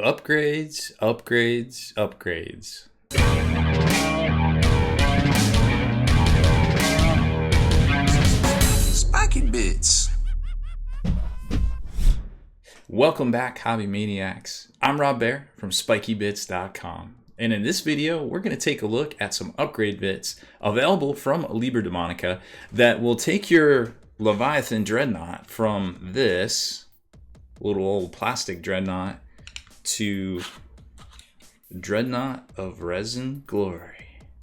Upgrades, upgrades, upgrades. Spiky Bits. Welcome back, Hobby Maniacs. I'm Rob Bear from SpikyBits.com. And in this video, we're going to take a look at some upgrade bits available from Liber Daemonica that will take your Leviathan Dreadnought from this little old plastic Dreadnought to Dreadnought of Resin Glory.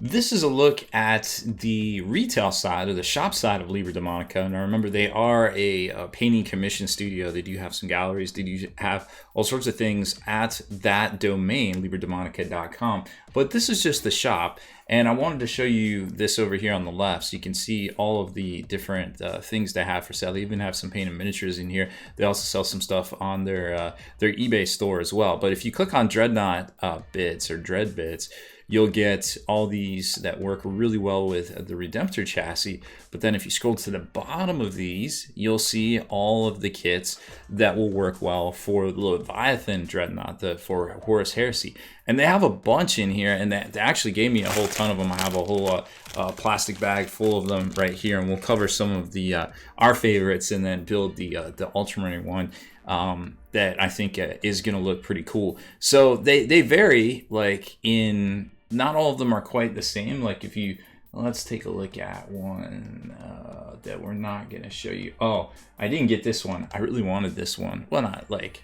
This is a look at the retail side or the shop side of Liber Daemonica. And I remember they are a painting commission studio. They do have some galleries. They do have all sorts of things at that domain, LiberDaemonica.com. But this is just the shop. And I wanted to show you this over here on the left so you can see all of the different things they have for sale. They even have some painted miniatures in here. They also sell some stuff on their eBay store as well. But if you click on Dreadnought bits or Dread bits, you'll get all these that work really well with the Redemptor chassis. But then if you scroll to the bottom of these, you'll see all of the kits that will work well for the Leviathan Dreadnought, for Horus Heresy. And they have a bunch in here, and they actually gave me a whole ton of them. I have a whole plastic bag full of them right here, and we'll cover some of the our favorites and then build the Ultramarine one that I think is going to look pretty cool. So they vary, like in... Not all of them are quite the same. Like if you, let's take a look at one that we're not going to show you. Oh, I didn't get this one. I really wanted this one. Well, not like,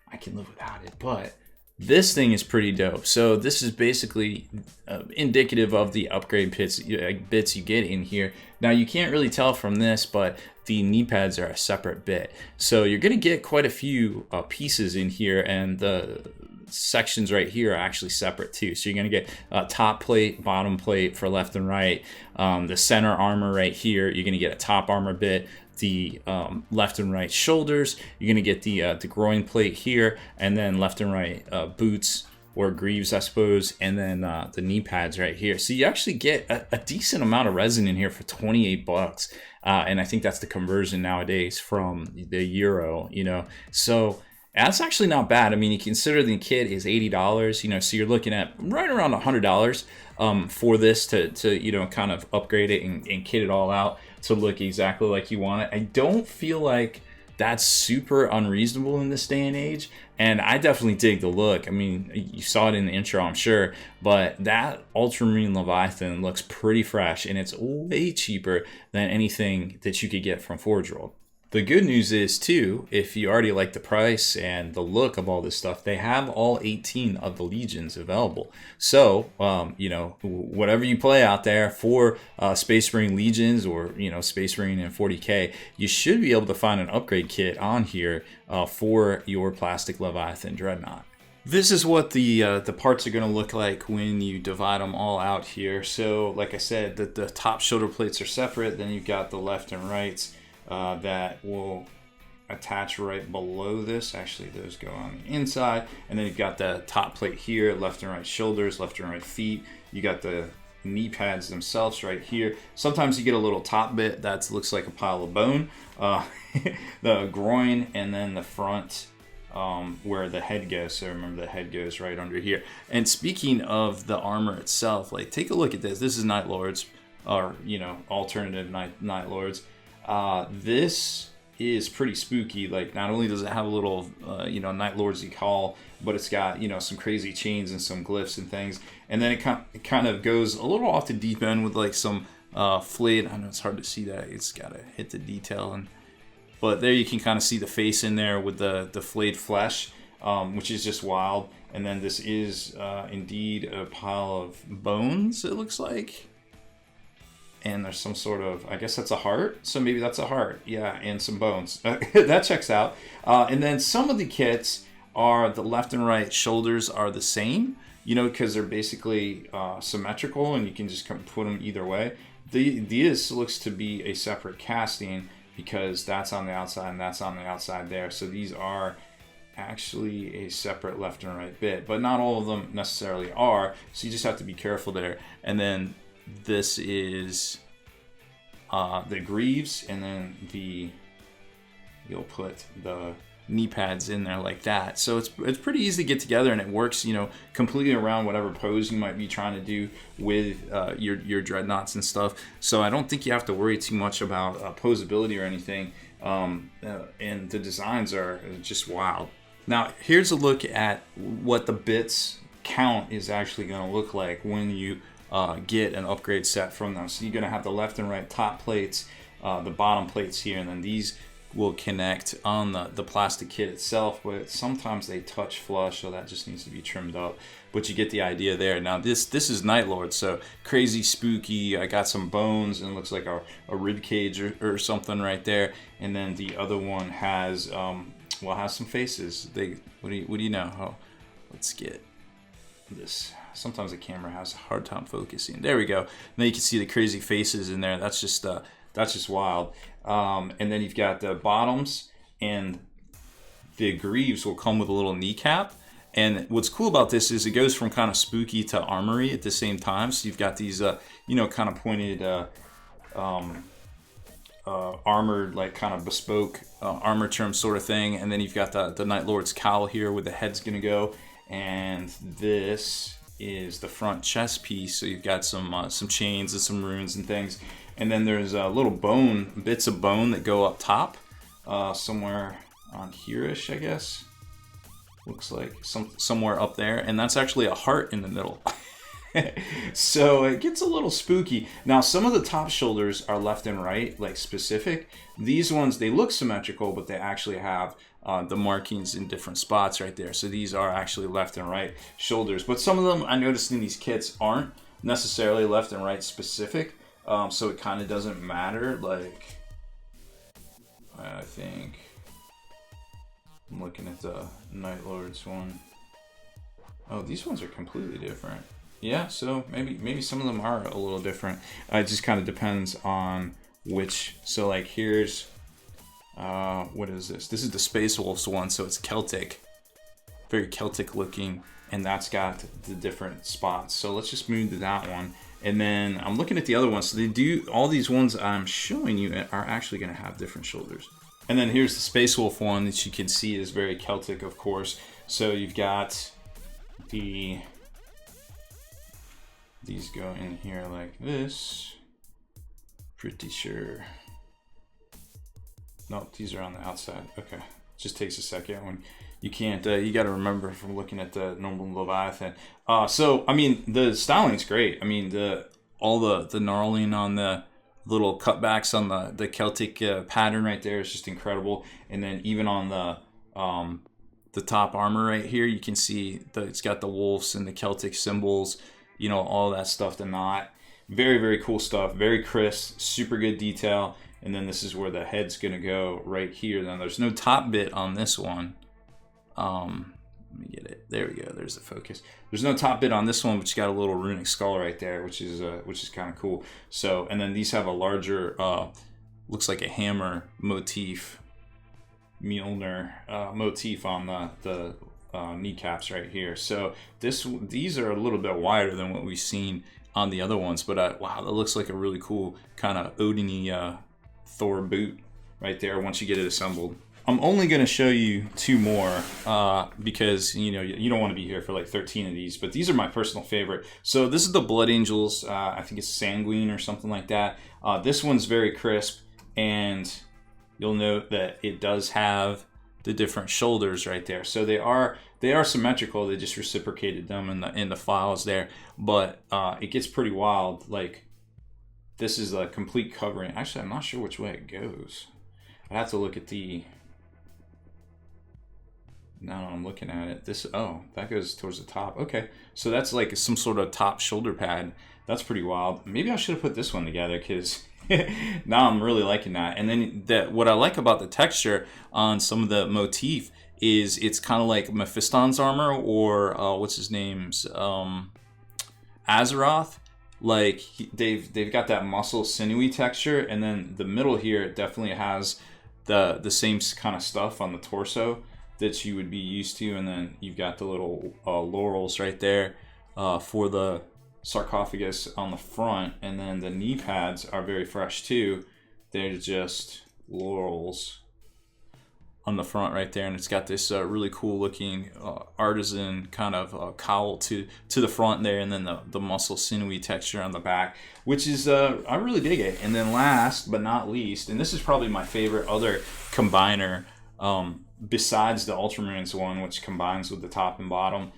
I can live without it, but this thing is pretty dope. So this is basically indicative of the upgrade bits you get in here. Now you can't really tell from this, but the knee pads are a separate bit. So you're going to get quite a few pieces in here, and the sections right here are actually separate too. So you're going to get top plate, bottom plate for left and right. The center armor right here, you're going to get a top armor bit. The left and right shoulders, you're going to get the groin plate here, and then left and right boots or greaves, I suppose, and then the knee pads right here. So you actually get a decent amount of resin in here for 28 bucks. And I think that's the conversion nowadays from the euro, you know. So that's actually not bad. I mean, you consider the kit is $80, you know, so you're looking at right around $100 for this to you know, kind of upgrade it and kit it all out to look exactly like you want it. I don't feel like that's super unreasonable in this day and age, and I definitely dig the look. I mean, you saw it in the intro, I'm sure, but that Ultramarine Leviathan looks pretty fresh, and it's way cheaper than anything that you could get from Forge World. The good news is, too, if you already like the price and the look of all this stuff, they have all 18 of the Legions available. So, you know, whatever you play out there for Space Marine Legions or, you know, Space Marine and 40K, you should be able to find an upgrade kit on here for your plastic Leviathan Dreadnought. This is what the parts are going to look like when you divide them all out here. So, like I said, the top shoulder plates are separate. Then you've got the left and rights. That will attach right below this. Actually, those go on the inside. And then you've got the top plate here, left and right shoulders, left and right feet. You got the knee pads themselves right here. Sometimes you get a little top bit that looks like a pile of bone. The groin, and then the front where the head goes. So remember, the head goes right under here. And speaking of the armor itself, like, take a look at this. This is Night Lords, or, you know, alternative Night Lords. This is pretty spooky. Like, not only does it have a little, you know, Night Lords-y call, but it's got, you know, some crazy chains and some glyphs and things. And then it kind of goes a little off the deep end with like some flayed. I know it's hard to see that. It's got to hit the detail. But there you can kind of see the face in there with the flayed flesh, which is just wild. And then this is indeed a pile of bones, it looks like. And there's some sort of, I guess that's a heart. So maybe that's a heart. Yeah, and some bones. That checks out. And then some of the kits are, the left and right shoulders are the same, you know, because they're basically symmetrical and you can just put them either way. This looks to be a separate casting because that's on the outside and that's on the outside there. So these are actually a separate left and right bit, but not all of them necessarily are. So you just have to be careful there. And then this is the greaves, and then you'll put the knee pads in there like that. So it's pretty easy to get together, and it works, you know, completely around whatever pose you might be trying to do with your dreadnoughts and stuff. So I don't think you have to worry too much about posability or anything. And the designs are just wild. Now here's a look at what the bits count is actually going to look like when you get an upgrade set from them. So you're going to have the left and right top plates, the bottom plates here, and then these will connect on the plastic kit itself, but sometimes they touch flush, so that just needs to be trimmed up. But you get the idea there. Now this is Night Lord, so crazy spooky. I got some bones and it looks like a rib cage or something right there. And then the other one has has some faces. What do you know? Oh, let's get this. Sometimes the camera has a hard time focusing. There we go. Now you can see the crazy faces in there. That's just wild. And then you've got the bottoms, and the greaves will come with a little kneecap. And what's cool about this is it goes from kind of spooky to armory at the same time. So you've got these, kind of pointed, armored, like kind of bespoke armor trim sort of thing. And then you've got the Night Lord's cowl here where the head's going to go. And this is the front chest piece. So you've got some chains and some runes and things. And then there's little bits of bone that go up top, somewhere on here-ish, I guess. Looks like somewhere up there, and that's actually a heart in the middle. So it gets a little spooky. Now some of the top shoulders are left and right, like specific. These ones, they look symmetrical, but they actually have the markings in different spots right there. So these are actually left and right shoulders. But some of them I noticed in these kits aren't necessarily left and right specific. So it kind of doesn't matter. Like, I think I'm looking at the Night Lord's one. Oh, these ones are completely different. Yeah, so maybe some of them are a little different. It just kind of depends on which. So like here's what is this? This is the Space Wolves one, so it's Celtic, very Celtic looking, and that's got the different spots. So let's just move to that one. And then I'm looking at the other ones. So they do, all these ones I'm showing you are actually going to have different shoulders. And then here's the Space Wolf one that you can see is very Celtic, of course. So you've got these go in here like this. Pretty sure. No, these are on the outside. Okay, just takes a second when you can't. You got to remember from looking at the normal Leviathan. So I mean, the styling's great. I mean, all the gnarling on the little cutbacks on the Celtic pattern right there is just incredible. And then even on the top armor right here, you can see it's got the wolves and the Celtic symbols. You know, all that stuff. The knot, very very cool stuff. Very crisp, super good detail. And then this is where the head's gonna go right here. Then there's no top bit on this one. Let me get it. There we go. There's the focus. There's no top bit on this one, but you got a little runic skull right there, which is kind of cool. So, and then these have a larger, looks like a hammer motif, Mjolnir motif on the kneecaps right here. So these are a little bit wider than what we've seen on the other ones. But wow, that looks like a really cool kind of Odin-y Thor boot right there once you get it assembled. I'm only going to show you two more because you don't want to be here for like 13 of these, but these are my personal favorite. So this is the Blood Angels. I think it's Sanguine or something like that. This one's very crisp, and you'll note that it does have the different shoulders right there. So they are symmetrical. They just reciprocated them in the files there, but it gets pretty wild. Like this is a complete covering. Actually, I'm not sure which way it goes. I'd have to look at the. Now I'm looking at it. That goes towards the top. Okay, so that's like some sort of top shoulder pad. That's pretty wild. Maybe I should have put this one together because now I'm really liking that. And then what I like about the texture on some of the motif is it's kind of like Mephiston's armor or what's his name's Azeroth. Like they've got that muscle sinewy texture, and then the middle here definitely has the same kind of stuff on the torso that you would be used to, and then you've got the little laurels right there for the sarcophagus on the front, and then the knee pads are very fresh too. They're just laurels on the front right there, and it's got this really cool looking artisan kind of cowl to the front there, and then the muscle sinewy texture on the back, which is I really dig it. And then last but not least, and this is probably my favorite other combiner besides the Ultramarines one, which combines with the top and bottom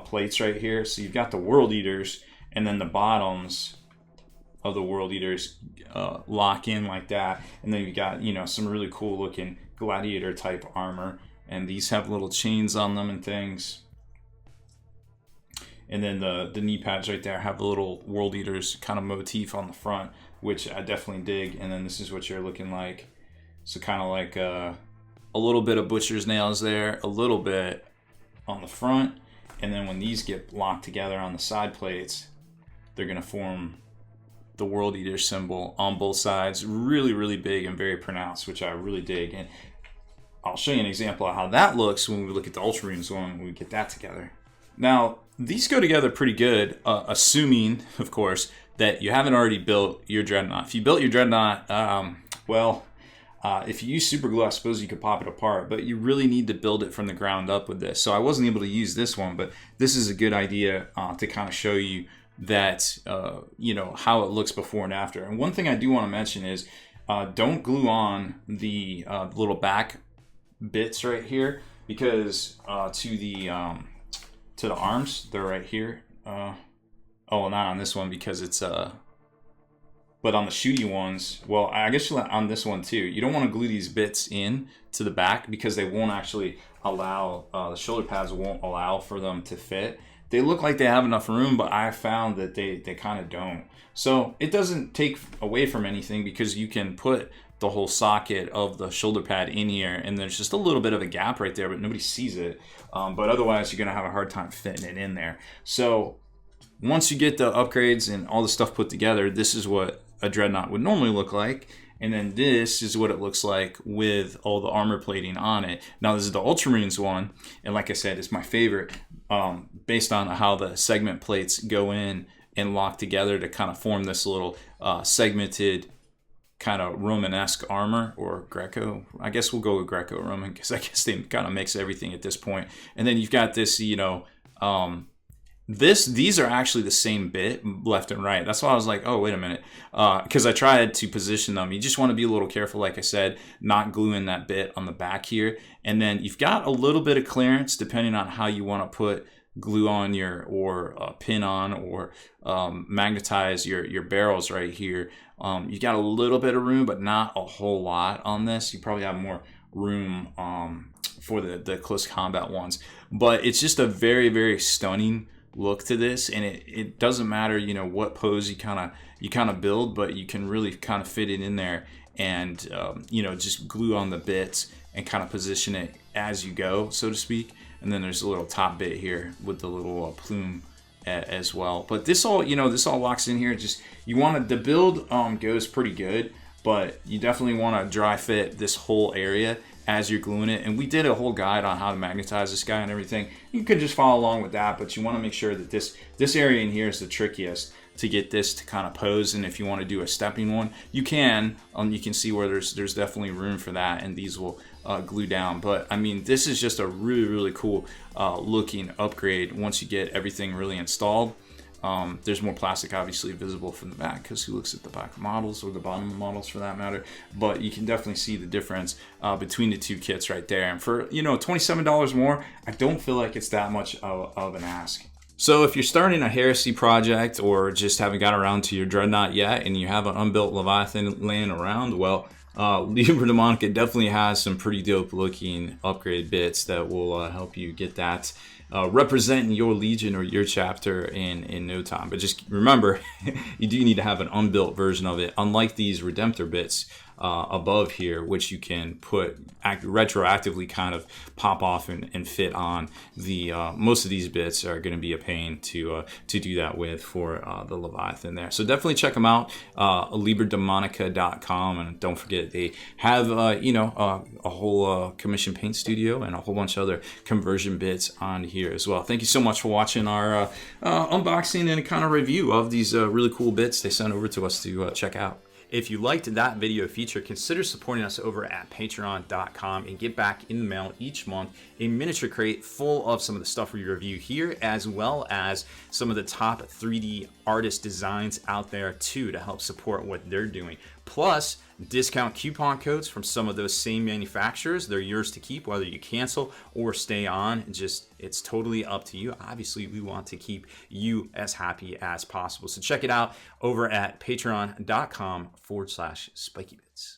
plates right here. So you've got the World Eaters, and then the bottoms of the World Eaters lock in like that, and then you got, you know, some really cool looking gladiator type armor, and these have little chains on them and things. And then the knee pads right there have the little World Eaters kind of motif on the front, which I definitely dig. And then this is what you're looking like. So kind of like a little bit of butcher's nails there, a little bit on the front, and then when these get locked together on the side plates, they're gonna form the World Eater symbol on both sides. Really, really big and very pronounced, which I really dig. And I'll show you an example of how that looks when we look at the Ultramarines one, when we get that together. Now, these go together pretty good, assuming, of course, that you haven't already built your Dreadnought. If you built your Dreadnought, if you use super glue, I suppose you could pop it apart, but you really need to build it from the ground up with this. So I wasn't able to use this one, but this is a good idea to kind of show you that, you know, how it looks before and after. And one thing I do want to mention is don't glue on the little back bits right here, because to the arms, they're right here. Oh, well, not on this one because it's but on the shooty ones, well, I guess on this one too, you don't want to glue these bits in to the back because they won't actually allow, the shoulder pads won't allow for them to fit. They look like they have enough room, but I found that they kind of don't. So it doesn't take away from anything because you can put the whole socket of the shoulder pad in here, and there's just a little bit of a gap right there, but nobody sees it. But otherwise, you're gonna have a hard time fitting it in there. So once you get the upgrades and all the stuff put together, this is what a Dreadnought would normally look like. And then this is what it looks like with all the armor plating on it. Now this is the Ultramarines one, and like I said, it's my favorite based on how the segment plates go in and lock together to kind of form this little segmented kind of Romanesque armor, or Greco. I guess we'll go with Greco-Roman because I guess they kind of mix everything at this point. And then you've got this, you know, these are actually the same bit left and right. That's why I was like, oh, wait a minute, because I tried to position them. You just want to be a little careful, like I said, not gluing that bit on the back here. And then you've got a little bit of clearance depending on how you want to put glue on your, or pin on, or magnetize your barrels right here. You got a little bit of room, but not a whole lot on this. You probably have more room for the close combat ones. But it's just a very, very stunning look to this, and it doesn't matter, you know, what pose you kind of build, but you can really kind of fit it in there and you know, just glue on the bits and kind of position it as you go, so to speak. And then there's a little top bit here with the little plume as well. But this all, you know, this all locks in here. Just, you want to, the build goes pretty good, but you definitely want to dry fit this whole area as you're gluing it. And we did a whole guide on how to magnetize this guy and everything. You could just follow along with that, but you want to make sure that this area in here is the trickiest to get this to kind of pose. And if you want to do a stepping one, you can. You can see where there's definitely room for that, and these will glue down. But I mean, this is just a really, really cool looking upgrade once you get everything really installed. There's more plastic obviously visible from the back, because who looks at the back models, or the bottom models for that matter. But you can definitely see the difference between the two kits right there. And for, you know, $27 more, I don't feel like it's that much of an ask. So if you're starting a heresy project, or just haven't got around to your Dreadnought yet, and you have an unbuilt Leviathan laying around, well, Liber Daemonica definitely has some pretty dope looking upgrade bits that will help you get that representing your legion or your chapter in no time. But just remember, you do need to have an unbuilt version of it, unlike these Redemptor bits above here, which you can put retroactively kind of pop off and fit on. The most of these bits are going to be a pain to do that with for the Leviathan there. So definitely check them out, LiberDaemonica.com, and don't forget they have a whole commission paint studio and a whole bunch of other conversion bits on here as well. Thank you so much for watching our unboxing and kind of review of these really cool bits they sent over to us to check out. If you liked that video feature, consider supporting us over at patreon.com and get back in the mail each month a miniature crate full of some of the stuff we review here, as well as some of the top 3D artist designs out there too, to help support what they're doing. Plus, discount coupon codes from some of those same manufacturers. They're yours to keep, whether you cancel or stay on. It's totally up to you. Obviously, we want to keep you as happy as possible. So check it out over at patreon.com/spikybits.